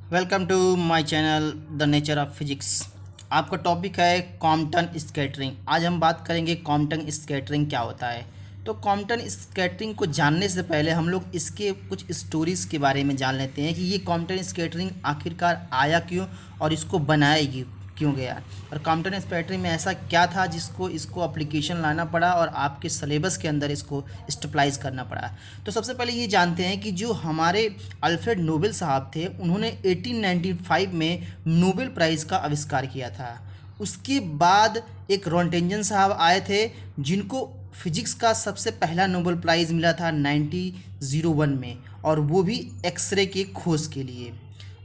Welcome to my channel the nature of physics. आपका topic है Compton scattering. आज हम बात करेंगे कॉम्पटन स्कैटरिंग क्या होता है। तो कॉम्पटन स्कैटरिंग को जानने से पहले हम लोग इसके कुछ स्टोरीज़ के बारे में जान लेते हैं कि ये कॉम्पटन स्कैटरिंग आखिरकार आया क्यों और इसको बनाया क्यों गया, और कॉम्पटन स्कैटरिंग में ऐसा क्या था जिसको इसको एप्लीकेशन लाना पड़ा और आपके सिलेबस के अंदर इसको स्टेपलाइज करना पड़ा। तो सबसे पहले ये जानते हैं कि जो हमारे अल्फ्रेड नोबेल साहब थे, उन्होंने 1895 में नोबेल प्राइज़ का आविष्कार किया था। उसके बाद एक रॉन्टेंजन साहब आए थे जिनको फिजिक्स का सबसे पहला नोबेल प्राइज़ मिला था 1901 में, और वो भी एक्सरे के खोज के लिए।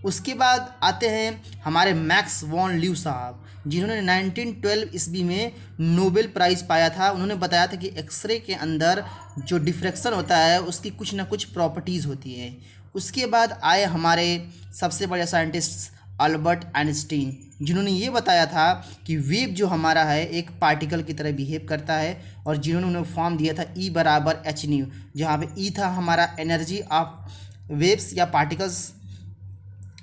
उसके बाद आते हैं हमारे मैक्स वॉन ल्यू साहब, जिन्होंने 1912 ईस्वी में नोबेल प्राइज़ पाया था। उन्होंने बताया था कि एक्सरे के अंदर जो डिफ्रैक्शन होता है उसकी कुछ ना कुछ प्रॉपर्टीज़ होती हैं। उसके बाद आए हमारे सबसे बड़े साइंटिस्ट अल्बर्ट आइंस्टीन, जिन्होंने ये बताया था कि वेव जो हमारा है एक पार्टिकल की तरह बिहेव करता है, और जिन्होंने उन्हें फॉर्म दिया था E बराबर एच न्यू, जहाँ पे E था हमारा एनर्जी ऑफ वेव्स या पार्टिकल्स,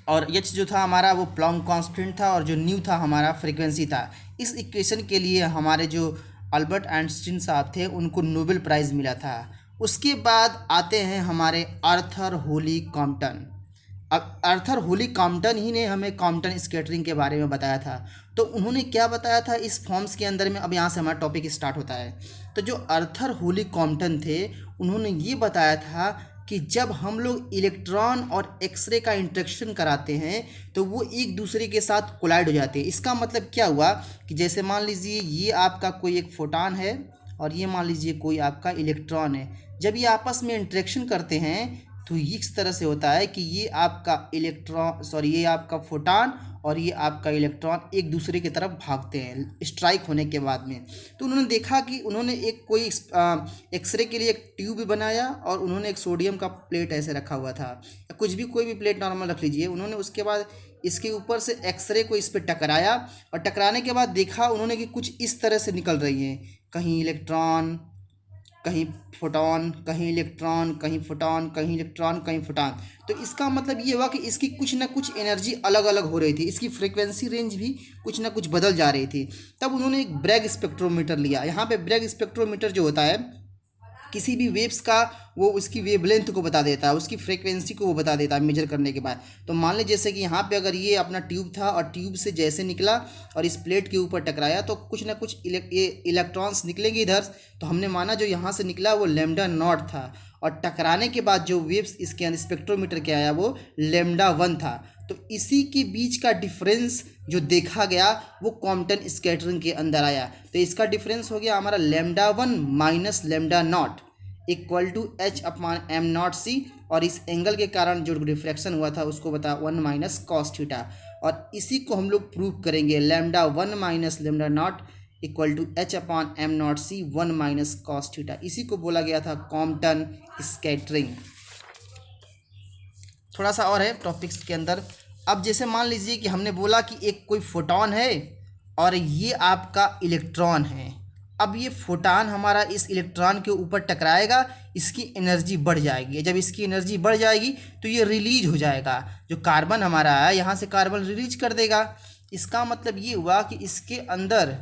और एच जो था हमारा वो प्लॉन्क कांस्टेंट था, और जो न्यू था हमारा फ्रीक्वेंसी था। इस इक्वेशन के लिए हमारे जो अल्बर्ट आइंस्टीन साहब थे उनको नोबेल प्राइज़ मिला था। उसके बाद आते हैं हमारे आर्थर होली कॉम्पटन। अब आर्थर होली कॉम्पटन ही ने हमें कॉम्पटन स्कैटरिंग के बारे में बताया था। तो उन्होंने क्या बताया था इस फॉर्म्स के अंदर में, अब यहाँ से हमारा टॉपिक स्टार्ट होता है। तो जो आर्थर होली कॉम्पटन थे उन्होंने ये बताया था कि जब हम लोग इलेक्ट्रॉन और एक्सरे का इंटरेक्शन कराते हैं तो वो एक दूसरे के साथ कोलाइड हो जाते हैं। इसका मतलब क्या हुआ कि जैसे मान लीजिए ये आपका कोई एक फोटॉन है और ये मान लीजिए कोई आपका इलेक्ट्रॉन है। जब ये आपस में इंटरेक्शन करते हैं तो इस तरह से होता है कि ये आपका ये आपका फोटॉन और ये आपका इलेक्ट्रॉन एक दूसरे की तरफ भागते हैं स्ट्राइक होने के बाद में। तो उन्होंने देखा कि उन्होंने एक कोई एक्सरे के लिए एक ट्यूब बनाया, और उन्होंने एक सोडियम का प्लेट ऐसे रखा हुआ था, कुछ भी कोई भी प्लेट नॉर्मल रख लीजिए। उन्होंने उसके बाद इसके ऊपर से एक्सरे को इस पर टकराया, और टकराने के बाद देखा उन्होंने कि कुछ इस तरह से निकल रही हैं, कहीं इलेक्ट्रॉन कहीं फोटॉन, कहीं इलेक्ट्रॉन, कहीं फोटॉन, कहीं इलेक्ट्रॉन, कहीं फोटॉन। तो इसका मतलब ये हुआ कि इसकी कुछ ना कुछ एनर्जी अलग अलग हो रही थी, इसकी फ्रीक्वेंसी रेंज भी कुछ ना कुछ बदल जा रही थी। तब उन्होंने एक ब्रैग स्पेक्ट्रोमीटर लिया। यहाँ पे ब्रैग स्पेक्ट्रोमीटर जो होता है किसी भी वेव्स का वो उसकी वेवलेंथ को बता देता है, उसकी फ्रीक्वेंसी को वो बता देता है मेजर करने के बाद। तो मान लीजिए जैसे कि यहाँ पे अगर ये अपना ट्यूब था और ट्यूब से जैसे निकला और इस प्लेट के ऊपर टकराया तो कुछ ना कुछ इलेक्ट्रॉन्स निकलेंगे इधर। तो हमने माना जो यहाँ से निकला वो लैम्डा नॉट था, और टकराने के बाद जो वेव्स इसके अंदर स्पेक्ट्रोमीटर के आया वो लैम्डा 1 था। तो इसी के बीच का डिफरेंस जो देखा गया वो कॉम्पटन स्कैटरिंग के अंदर आया। तो इसका डिफरेंस हो गया हमारा lambda 1 minus lambda not equal to H upon M not C, और इस एंगल के कारण जो रिफ्लेक्शन हुआ था उसको बता 1 माइनस कॉस थीटा। और इसी को हम लोग प्रूव करेंगे, lambda 1 minus lambda not equal to H upon M not C 1 minus cos theta. इसी को बोला गया था कॉम्पटन स्कैटरिंग। थोड़ा सा और है टॉपिक्स के अंदर। अब जैसे मान लीजिए कि हमने बोला कि एक कोई फोटॉन है और ये आपका इलेक्ट्रॉन है। अब ये फोटॉन हमारा इस इलेक्ट्रॉन के ऊपर टकराएगा, इसकी एनर्जी बढ़ जाएगी। जब इसकी एनर्जी बढ़ जाएगी तो ये रिलीज हो जाएगा, जो कार्बन हमारा है यहाँ से कार्बन रिलीज कर देगा। इसका मतलब ये हुआ कि इसके अंदर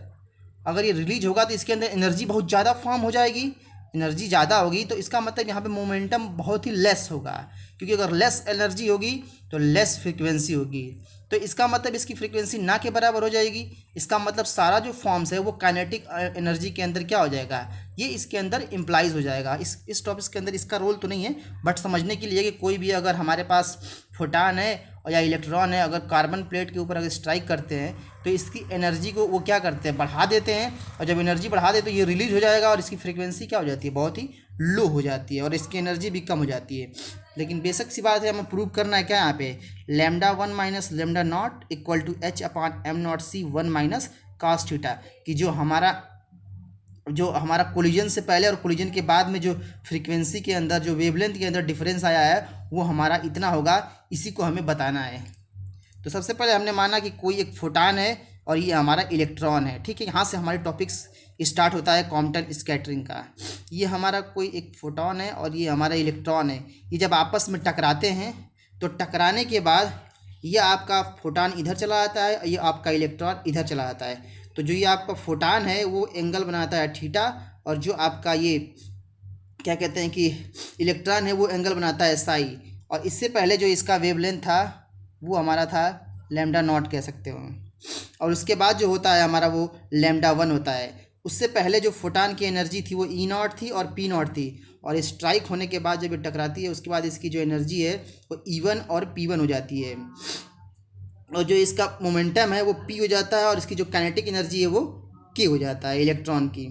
अगर ये रिलीज होगा तो इसके अंदर एनर्जी बहुत ज़्यादा फॉर्म हो जाएगी। एनर्जी ज़्यादा होगी तो इसका मतलब यहाँ पे मोमेंटम बहुत ही लेस होगा, क्योंकि अगर लेस एनर्जी होगी तो लेस फ्रीक्वेंसी होगी। तो इसका मतलब इसकी फ्रीक्वेंसी ना के बराबर हो जाएगी। इसका मतलब सारा जो फॉर्म्स है वो काइनेटिक एनर्जी के अंदर क्या हो जाएगा, ये इसके अंदर इम्प्लाइज हो जाएगा। इस टॉपिक के अंदर इसका रोल तो नहीं है, बट समझने के लिए कि कोई भी अगर हमारे पास फोटॉन है और या इलेक्ट्रॉन है, अगर कार्बन प्लेट के ऊपर अगर स्ट्राइक करते हैं तो इसकी एनर्जी को वो क्या करते हैं, बढ़ा देते हैं। और जब एनर्जी बढ़ा दे तो ये रिलीज हो जाएगा और इसकी फ्रीक्वेंसी क्या हो जाती है, बहुत ही लो हो जाती है, और इसकी एनर्जी भी कम हो जाती है। लेकिन बेशक सी बात है, हमें प्रूव करना है क्या यहाँ पे, lambda 1 minus lambda not equal to H upon M not C 1 minus cos theta, कि जो हमारा कोलिजन से पहले और कोलिजन के बाद में जो फ्रीक्वेंसी के अंदर जो वेवलेंथ के अंदर डिफरेंस आया है वो हमारा इतना होगा। इसी को हमें बताना है। तो सबसे पहले हमने माना कि कोई एक फोटॉन है और ये हमारा इलेक्ट्रॉन है, ठीक है। यहाँ से हमारी टॉपिक्स स्टार्ट होता है कॉम्पटन स्कैटरिंग का। ये हमारा कोई एक फोटॉन है और ये हमारा इलेक्ट्रॉन है। ये जब आपस में टकराते हैं तो टकराने के बाद ये आपका फोटान इधर चला जाता है और ये आपका इलेक्ट्रॉन इधर चला जाता है। तो जो ये आपका फोटान है वो एंगल बनाता है थीटा, और जो आपका ये क्या कहते हैं कि इलेक्ट्रॉन है वो एंगल बनाता है साई। और इससे पहले जो इसका वेवलेंथ था वो हमारा था लैम्डा नॉट कह सकते हो, और उसके बाद जो होता है हमारा वो लैम्डा वन होता है। उससे पहले जो फोटान की एनर्जी थी वो ई नॉट थी और पी नॉट थी, और स्ट्राइक होने के बाद जब ये टकराती है उसके बाद इसकी जो एनर्जी है वो ई वन और पी वन हो जाती है, और जो इसका मोमेंटम है वो पी हो जाता है, और इसकी जो काइनेटिक एनर्जी है वो के हो जाता है इलेक्ट्रॉन की।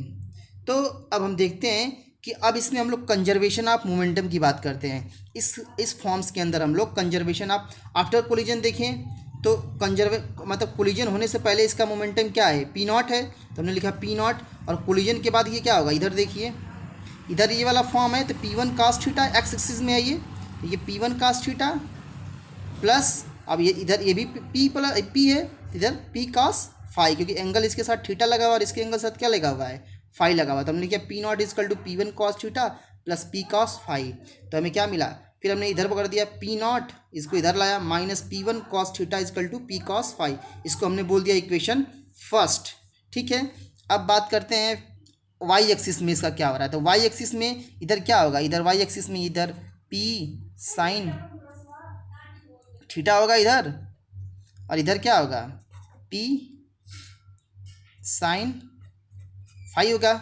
तो अब हम देखते हैं कि अब इसमें हम लोग कंजर्वेशन ऑफ मोमेंटम की बात करते हैं। इस फॉर्म्स के अंदर हम लोग कंजर्वेशन ऑफ आफ्टर कोलिजन देखें तो मतलब कोलिजन होने से पहले इसका मोमेंटम क्या है, पी नॉट है, तो हमने लिखा पी नॉट। और कोलिजन के बाद ये क्या होगा, इधर देखिए, इधर ये वाला फॉर्म है तो P one cos theta X axis में है ये P one cos theta plus, अब ये इधर ये भी पी प्लस पी है, इधर पी कास फाई, क्योंकि एंगल इसके साथ थीटा लगा हुआ और इसके एंगल साथ क्या लगा हुआ है, फाई लगा हुआ। तो हमने क्या P not equal to P one cos theta plus P cos phi, तो हमें क्या मिला, फिर हमने इधर पकड़ दिया पी नॉट, इसको इधर लाया minus P one cos theta equal to P cos phi, इसको हमने बोल दिया इक्वेशन फर्स्ट। ठीक है, अब बात करते हैं वाई एक्सिस में इसका क्या हो रहा है। तो वाई एक्सिस में इधर क्या होगा, इधर वाई एक्सिस में इधर पी साइन थीटा होगा इधर, और इधर क्या होगा पी साइन फाई होगा।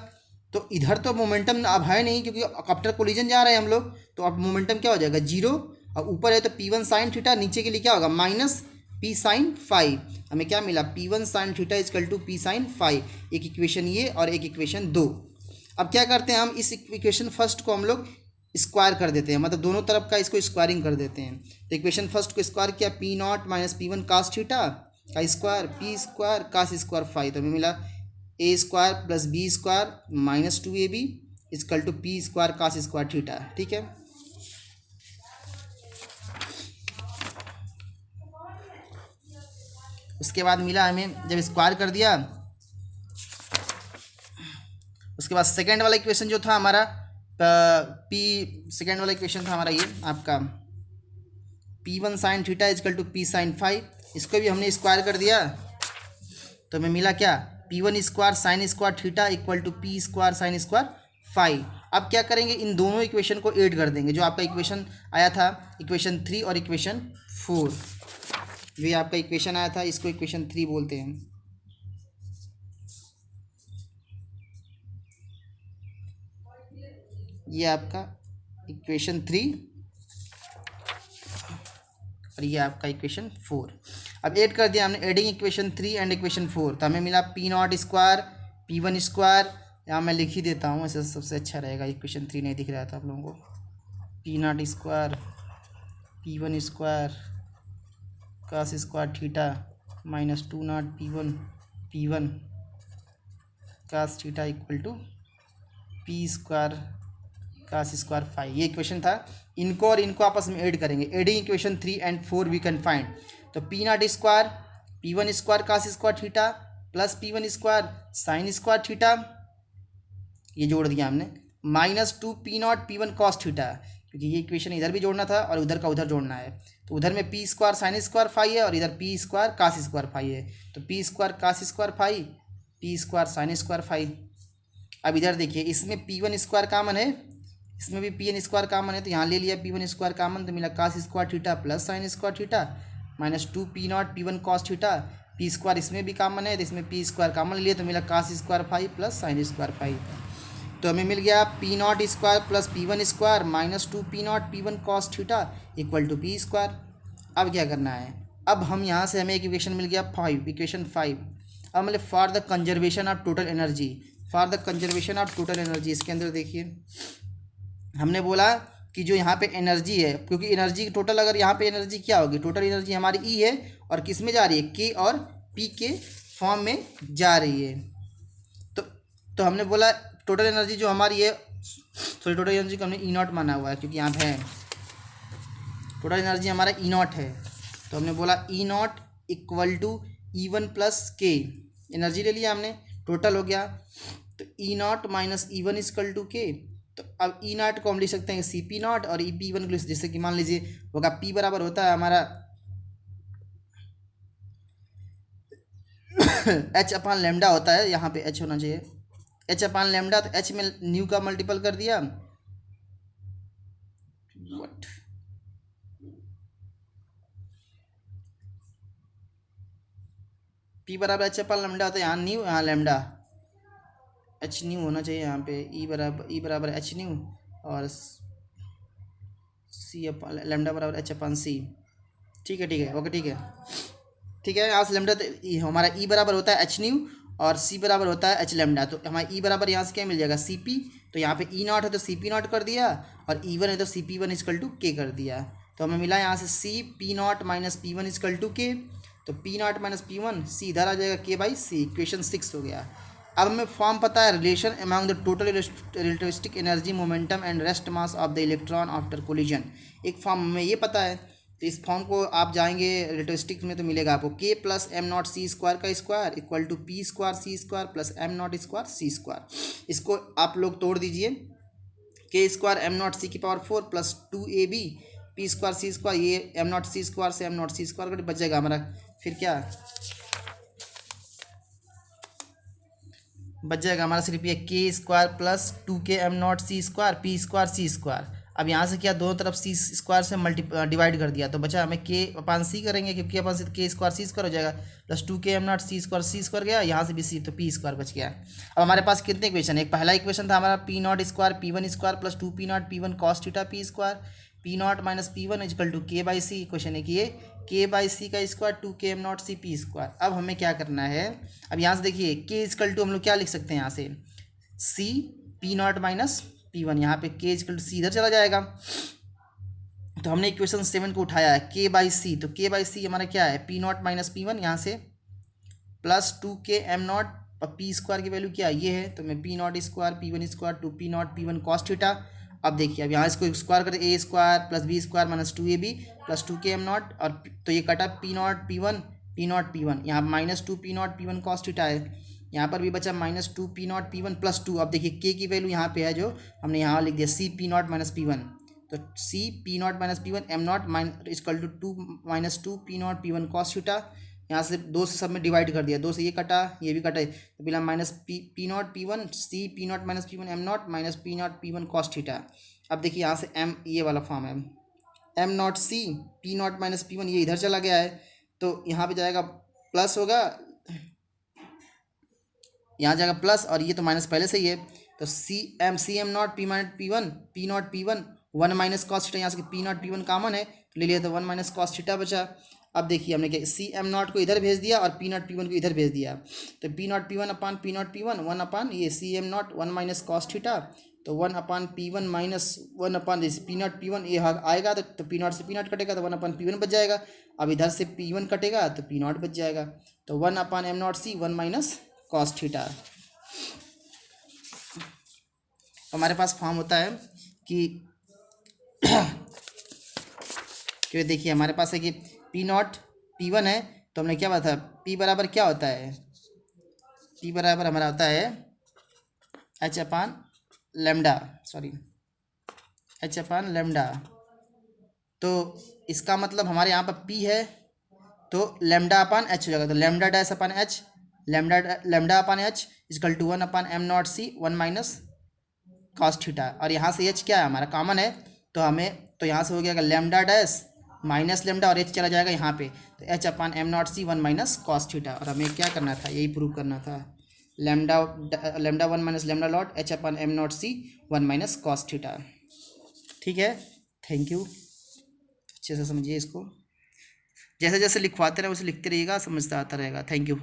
तो इधर तो मोमेंटम अब है नहीं क्योंकि आफ्टर कोलिजन जा रहे हैं हम लोग, तो अब मोमेंटम क्या हो जाएगा जीरो, और ऊपर है तो पी वन साइन थीटा, नीचे के लिए क्या होगा माइनस पी साइन फाई। हमें क्या मिला P one sine theta equal to P sine phi, एक इक्वेशन ये और एक इक्वेशन दो। अब क्या करते हैं हम इस इक्वेशन फर्स्ट को हम लोग स्क्वायर कर देते हैं, मतलब दोनों तरफ का इसको स्क्वायरिंग कर देते हैं। तो इक्वेशन फर्स्ट को स्क्वायर किया P not minus P one cos theta का square P square cos square phi, तो हमें मिला A square plus B square minus two A B equal to P square cos square theta. ठीक है, उसके बाद मिला हमें जब स्क्वायर कर दिया, उसके बाद सेकेंड वाला इक्वेशन जो था हमारा पी सेकेंड वाला इक्वेशन था हमारा ये आपका P one sine theta equal to P sine five, इसको भी हमने स्क्वायर कर दिया, तो हमें मिला क्या P one square sine square theta equal to P square sine square five. अब क्या करेंगे, इन दोनों इक्वेशन को ऐड कर देंगे, जो आपका इक्वेशन आया था इक्वेशन थ्री और इक्वेशन फोर, जो ये आपका इक्वेशन आया था इसको इक्वेशन थ्री बोलते हैं। ये आपका इक्वेशन थ्री और ये आपका इक्वेशन फोर। अब ऐड कर दिया हमने, adding equation three and equation four, तो हमें मिला P not square P one square, यहाँ मैं लिख ही देता हूँ ऐसे सबसे अच्छा रहेगा, इक्वेशन थ्री नहीं दिख रहा था आप लोगों को, P not square P one square cos square theta minus two not P one cos theta equal to P square cos square five, ये इक्वेशन था। इनको और इनको आपस में ऐड करेंगे, adding equation three and four we can find. तो P not square P one square cos square theta plus P one square sine square theta, ये जोड़ दिया हमने, minus two P not P one cos theta, क्योंकि ये equation इधर भी जोड़ना था और उधर का उधर जोड़ना है। तो उधर में P square sine square five है और इधर P square cos square five है, तो P square cos square five P square sine square five. अब इधर देखिए, इसमें पी वन स्क्वायर कामन है, इसमें भी पी एन स्क्वायर कामन है, तो यहाँ ले लिया पी वन स्क्वायर कामन, तो मिला cos square theta plus sine square theta minus two P not P one cos theta, P square इसमें भी कामन है तो इसमें पी स्क्वायर कामन लिया, तो मिला cos square five plus sine square five. तो हमें मिल गया P not square plus P one square minus two P not P one cos theta equal to P square. अब क्या करना है, अब हम यहाँ से हमें एक इक्वेशन मिल गया फाइव, इक्वेशन फाइव। अब मतलब for the conservation of total energy, for the conservation of total energy, इसके अंदर देखिए हमने बोला कि जो यहाँ पे एनर्जी है, क्योंकि एनर्जी टोटल, अगर यहाँ पे एनर्जी क्या होगी, टोटल एनर्जी हमारी ई है और किस में जा रही है, के और पी के फॉर्म में जा रही है। तो हमने बोला टोटल एनर्जी जो हमारी है, सॉरी टोटल एनर्जी को हमने ई नॉट माना हुआ है क्योंकि यहाँ है टोटल एनर्जी हमारा ई नॉट है, तो हमने बोला E not equal to E one plus K, energy ले लिया हमने, टोटल हो गया, तो E not minus E one equal to K. तो अब ई नॉट को हम लिख सकते हैं सी पी नॉट और ई पी वन को, जैसे कि मान लीजिए होगा पी बराबर होता है हमारा एच अपान लेमडा होता है, यहाँ पे एच होना चाहिए, एच अपान लेमडा, तो एच में न्यू का मल्टीपल कर दिया, वट पी बराबर एच अपान लेमडा होता है, यहाँ न्यू यहाँ लेमडा, एच न्यू होना चाहिए यहाँ पे, ई बराबर एच न्यू और सी अपान लेमडा बराबर एच अपान सी। ठीक है ओके ठीक है यहाँ से लेमडा, तो हमारा ई बराबर होता है एच न्यू और सी बराबर होता है एच लेमडा, तो हमारा ई बराबर यहाँ से क्या मिल जाएगा सी पी, तो यहाँ पे ई नॉट है तो सी पी नॉट कर दिया, और ई वन है तो C P one equal to K कर दिया, तो हमें मिला यहाँ से C P not minus P one equal to K, तो P not minus P one C इधर आ जाएगा के बाई सी, इक्वेशन 6 हो गया। अब हमें फॉर्म पता है relation among the total relativistic energy momentum and rest mass of the electron after collision, एक फॉर्म हमें ये पता है, तो इस फॉर्म को आप जाएंगे रिलेटिविस्टिक में तो मिलेगा आपको K plus M not C square का square equal to P square C square plus M not square C square. इसको आप लोग तोड़ दीजिए, के स्क्वायर एम नॉट सी की पावर 4 प्लस 2ab P square C square, ये एम नॉट सी स्क्वायर से एम नॉट सी स्क्वायर बच जाएगा हमारा, फिर क्या बच जाएगा हमारा, सिर्फ ये K square plus 2k M not C square P square C square. अब यहाँ से क्या दोनों तरफ सी स्क्वायर से डिवाइड कर दिया, तो बचा हमें के अपान सी करेंगे, क्योंकि अपन से के स्क्वायर सी स्क्वायर हो जाएगा, plus 2k M not C square गया, यहाँ से भी सी, तो पी स्क्वायर बच गया। अब हमारे पास कितने इक्वेशन है, एक पहला इक्वेशन था हमारा P not square P one square plus 2p nought P one cos theta P square, P not minus P one equal to K by C, question है कि ये के बाई सी का square 2k M not C P square. अब हमें क्या करना है, अब यहाँ से देखिए के इजकल टू हम लोग क्या लिख सकते हैं, यहाँ से C P not minus P one, यहाँ पे के इजकल टू सी इधर चला जाएगा, तो हमने इक्वेशन 7 को उठाया है के बाई सी, तो के बाई सी हमारा क्या है P not minus P one, यहाँ से plus 2k M not P square की वैल्यू क्या ये है, तो मैं P not square P one square two P not P one cos theta. अब देखिए अब यहाँ इसको स्क्वायर करें, A square plus B square minus 2ab plus 2k M naught, और तो ये कटा पी नॉट पी वन यहाँ minus 2 P not P one cos theta है, यहाँ पर भी बचा minus 2 P not P one plus 2। अब देखिए के की वैल्यू यहाँ पे है जो हमने यहाँ लिख दिया C P not minus P one, तो C P not minus P one M naught equal to 2 minus 2 P not P one cos theta, यहाँ से 2 से सब में डिवाइड कर दिया, 2 से ये कटा ये भी कटा, तो बिना minus P not P one C P not minus P one M nought minus P not P one cos theta. अब देखिए यहाँ से एम ये वाला फॉर्म है, M not C P not minus P one ये इधर चला गया है, तो यहाँ पे जाएगा प्लस होगा, यहाँ जाएगा प्लस, और ये तो माइनस पहले से ही है, तो C M not P not P one one minus cos theta, यहाँ से P not P one common है तो ले लिया, तो 1 माइनस कॉस थीटा बचा। अब देखिए हमने क्या सी एम नॉट को इधर भेज दिया और पी नॉट पी वन को इधर भेज दिया, तो P not P one upon P not P one one upon ये C M naught 1 minus cos theta, तो 1 upon P one minus 1 upon जैसे पी नॉट पी वन ये आएगा, तो पी नॉट से पी नॉट कटेगा, तो 1 अपान पी वन बच जाएगा। अब इधर से पी वन कटेगा तो पी नॉट बच जाएगा, तो 1 upon M not C 1 minus cos theta. हमारे पास फॉर्म होता है कि देखिए हमारे पास है कि पी नॉट पी वन है, तो हमने क्या बताया पी बराबर क्या होता है, पी बराबर हमारा होता है एच अपान लेमडा, एच अपान लेमडा, तो इसका मतलब हमारे यहाँ पर पी है तो लेमडा अपान एच हो जाएगा, तो lambda dash upon H lambda upon H equal to 1 upon M not C 1 minus cos theta, और यहाँ से एच क्या है हमारा कॉमन है, तो हमें तो यहाँ से हो गया लेमडा डैश माइनस लेमडा और एच चला जाएगा यहाँ पे, तो H upon M not C 1 minus cos theta, और हमें क्या करना था यही प्रूव करना था, lambda 1 minus lambda nought H upon M not C 1 minus cos theta. ठीक है, थैंक यू, अच्छे से समझिए इसको, जैसे जैसे लिखवाते रहे वैसे लिखते रहिएगा, समझता आता रहेगा। Thank you.